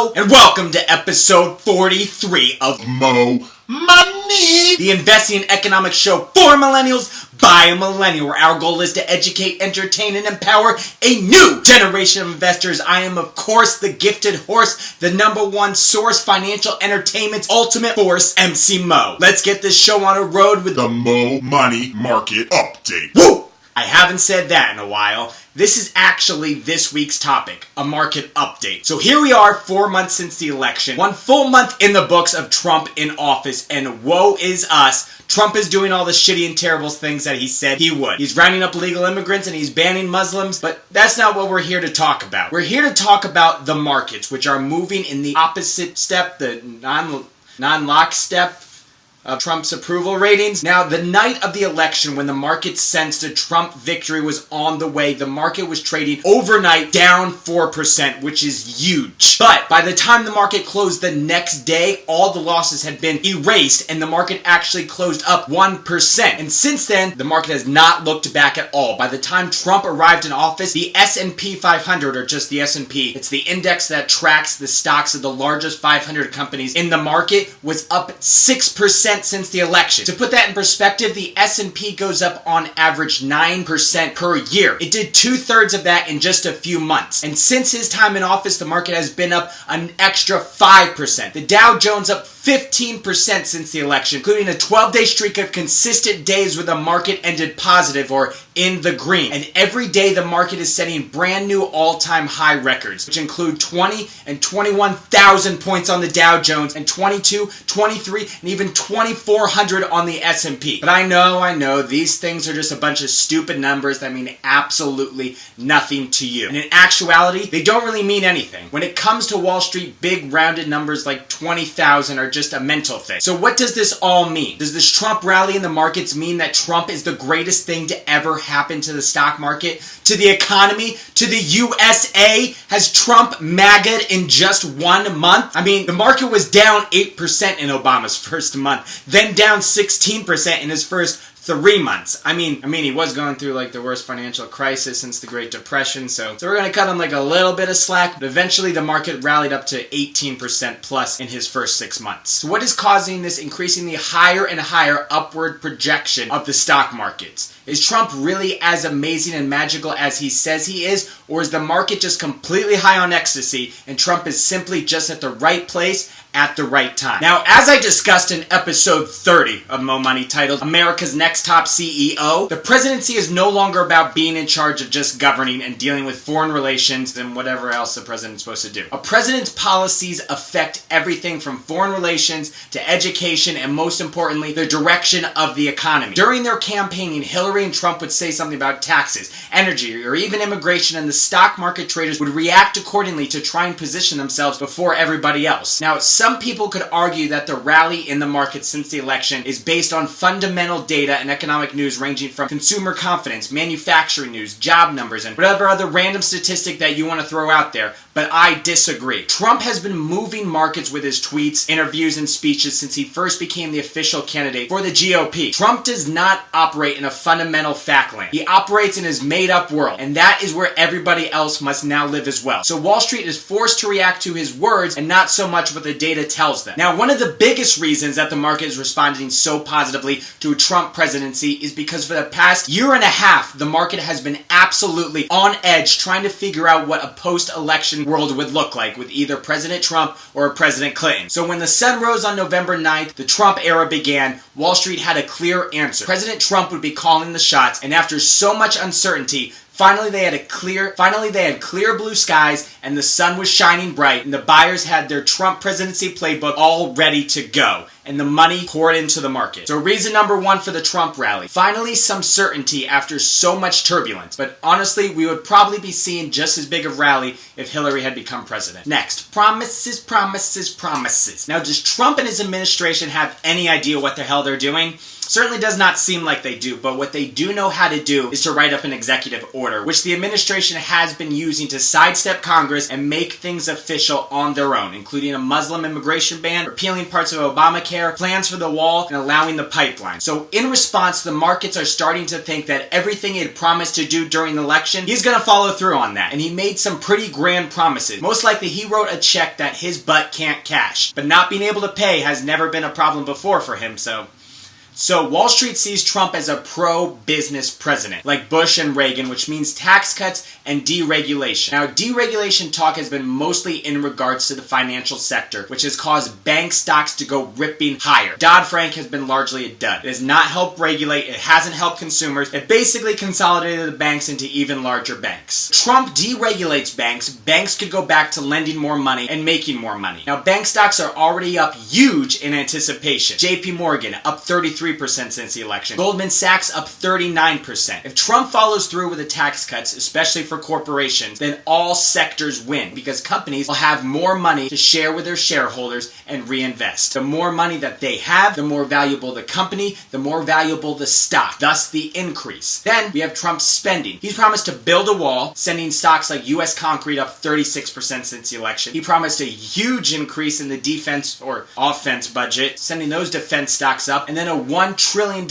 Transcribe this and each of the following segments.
Hello, and welcome to episode 43 of Mo Money, the investing and economics show for millennials by a millennial, where our goal is to educate, entertain, and empower a new generation of investors. I am, of course, the gifted horse, the #1 source, financial entertainment's ultimate force, MC Mo. Let's get this show on a road with the Mo Money Market Update. Woo! I haven't said that in a while. This is actually this week's topic, a market update. So here we are, 4 months since the election, 1 full month in the books of Trump in office, and woe is us. Trump is doing all the shitty and terrible things that he said he would. He's rounding up illegal immigrants and he's banning Muslims, but that's not what we're here to talk about. We're here to talk about the markets, which are moving in the opposite step, the non-lockstep of Trump's approval ratings. Now, the night of the election, when the market sensed a Trump victory was on the way, the market was trading overnight down 4%, which is huge. But by the time the market closed the next day, all the losses had been erased and the market actually closed up 1%. And since then, the market has not looked back at all. By the time Trump arrived in office, the S&P 500, or just the S&P, it's the index that tracks the stocks of the largest 500 companies in the market, was up 6% since the election. To put that in perspective, the S&P goes up on average 9% per year. It did 2/3 of that in just a few months. And since his time in office, the market has been up an extra 5%. The Dow Jones up 15% since the election, including a 12-day streak of consistent days where the market ended positive or in the green. And every day the market is setting brand new all-time high records, which include 20 and 21,000 points on the Dow Jones and 22, 23, and even 2,400 on the S&P. But I know, these things are just a bunch of stupid numbers that mean absolutely nothing to you. And in actuality, they don't really mean anything. When it comes to Wall Street, big rounded numbers like 20,000 are just a mental thing. So what does this all mean? Does this Trump rally in the markets mean that Trump is the greatest thing to ever happen to the stock market, to the economy, to the USA? Has Trump MAGA'd in just 1 month? I mean, the market was down 8% in Obama's first month, then down 16% in his first 3 months. I mean, he was going through like the worst financial crisis since the Great Depression, so we're gonna cut him like a little bit of slack, but eventually the market rallied up to 18% plus in his first 6 months. So what is causing this increasingly higher and higher upward projection of the stock markets? Is Trump really as amazing and magical as he says he is, or is the market just completely high on ecstasy and Trump is simply just at the right place at the right time? Now, as I discussed in episode 30 of Mo Money, titled America's Next Top CEO, the presidency is no longer about being in charge of just governing and dealing with foreign relations and whatever else the president's supposed to do. A president's policies affect everything from foreign relations to education and, most importantly, the direction of the economy. During their campaigning, Hillary and Trump would say something about taxes, energy, or even immigration, and the stock market traders would react accordingly to try and position themselves before everybody else. Now, some people could argue that the rally in the market since the election is based on fundamental data and economic news ranging from consumer confidence, manufacturing news, job numbers, and whatever other random statistic that you want to throw out there, but I disagree. Trump has been moving markets with his tweets, interviews, and speeches since he first became the official candidate for the GOP. Trump does not operate in a fundamental fact land. He operates in his made-up world, and that is where everybody else must now live as well. So Wall Street is forced to react to his words and not so much what the data tells them. Now, one of the biggest reasons that the market is responding so positively to a Trump presidency is because for the past year and a half, the market has been absolutely on edge trying to figure out what a post-election world would look like with either President Trump or President Clinton. So when the sun rose on November 9th, the Trump era began, Wall Street had a clear answer. President Trump would be calling the shots, and after so much uncertainty, Finally, they had clear blue skies, and the sun was shining bright, and the buyers had their Trump presidency playbook all ready to go, and the money poured into the market. So reason number 1 for the Trump rally. Finally, some certainty after so much turbulence. But honestly, we would probably be seeing just as big a rally if Hillary had become president. Next, promises, promises, promises. Now, does Trump and his administration have any idea what the hell they're doing? Certainly does not seem like they do, but what they do know how to do is to write up an executive order, which the administration has been using to sidestep Congress and make things official on their own, including a Muslim immigration ban, repealing parts of Obamacare, plans for the wall, and allowing the pipeline. So in response, the markets are starting to think that everything he had promised to do during the election, he's going to follow through on that. And he made some pretty grand promises. Most likely he wrote a check that his butt can't cash. But not being able to pay has never been a problem before for him, so Wall Street sees Trump as a pro-business president, like Bush and Reagan, which means tax cuts and deregulation. Now, deregulation talk has been mostly in regards to the financial sector, which has caused bank stocks to go ripping higher. Dodd-Frank has been largely a dud. It has not helped regulate, it hasn't helped consumers, it basically consolidated the banks into even larger banks. Trump deregulates banks, banks could go back to lending more money and making more money. Now, bank stocks are already up huge in anticipation. JP Morgan up 33% since the election. Goldman Sachs up 39%. If Trump follows through with the tax cuts, especially for corporations, then all sectors win because companies will have more money to share with their shareholders and reinvest. The more money that they have, the more valuable the company, the more valuable the stock, thus the increase. Then we have Trump's spending. He's promised to build a wall, sending stocks like U.S. Concrete up 36% since the election. He promised a huge increase in the defense or offense budget, sending those defense stocks up, and then a $1 trillion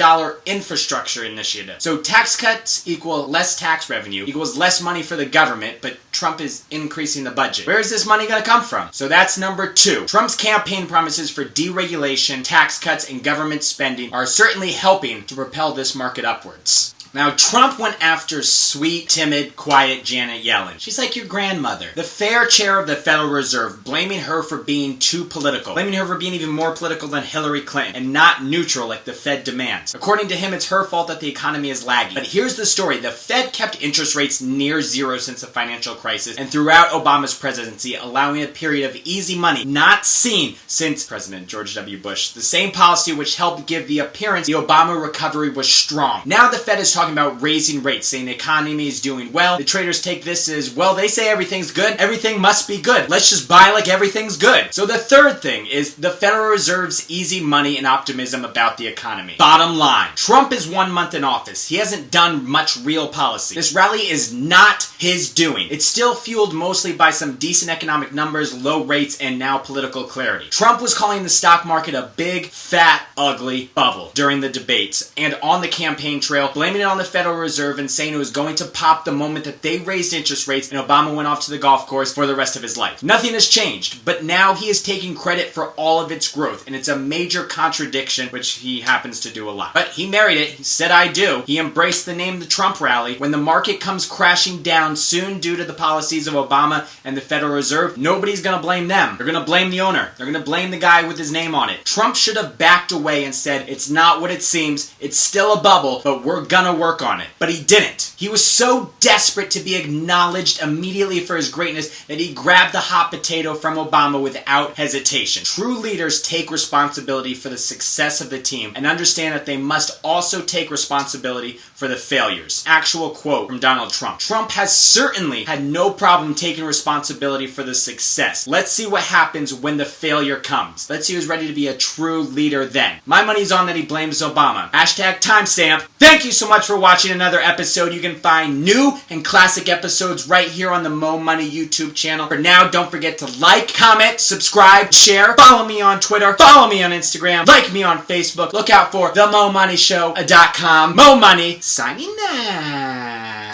infrastructure initiative. So tax cuts equal less tax revenue, equals less money for the government, but Trump is increasing the budget. Where is this money going to come from? So that's number 2. Trump's campaign promises for deregulation, tax cuts, and government spending are certainly helping to propel this market upwards. Now, Trump went after sweet, timid, quiet Janet Yellen. She's like your grandmother. The fair chair of the Federal Reserve, blaming her for being too political. Blaming her for being even more political than Hillary Clinton and not neutral like the Fed demands. According to him, it's her fault that the economy is lagging. But here's the story. The Fed kept interest rates near zero since the financial crisis and throughout Obama's presidency, allowing a period of easy money not seen since President George W. Bush. The same policy which helped give the appearance the Obama recovery was strong. Now the Fed is talking about raising rates, saying the economy is doing well. The traders take this as, well, they say everything's good. Everything must be good. Let's just buy like everything's good. So the third thing is the Federal Reserve's easy money and optimism about the economy. Bottom line, Trump is 1 month in office. He hasn't done much real policy. This rally is not his doing. It's still fueled mostly by some decent economic numbers, low rates, and now political clarity. Trump was calling the stock market a big, fat, ugly bubble during the debates and on the campaign trail, blaming it on the Federal Reserve and saying it was going to pop the moment that they raised interest rates and Obama went off to the golf course for the rest of his life. Nothing has changed, but now he is taking credit for all of its growth, and it's a major contradiction, which he happens to do a lot. But he married it. He said, I do. He embraced the name the Trump rally. When the market comes crashing down soon due to the policies of Obama and the Federal Reserve, nobody's going to blame them. They're going to blame the owner. They're going to blame the guy with his name on it. Trump should have backed away and said, it's not what it seems. It's still a bubble, but we're going to work on it. But he didn't. He was so desperate to be acknowledged immediately for his greatness that he grabbed the hot potato from Obama without hesitation. True leaders take responsibility for the success of the team and understand that they must also take responsibility for the failures. Actual quote from Donald Trump. Trump has certainly had no problem taking responsibility for the success. Let's see what happens when the failure comes. Let's see who's ready to be a true leader then. My money's on that he blames Obama. Hashtag timestamp. Thank you so much for watching another episode. You can find new and classic episodes right here on the Mo Money YouTube channel. For now, don't forget to like, comment, subscribe, share, follow me on Twitter, follow me on Instagram, like me on Facebook. Look out for themomoneyshow.com. Mo Money, signing now.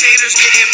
Haters getting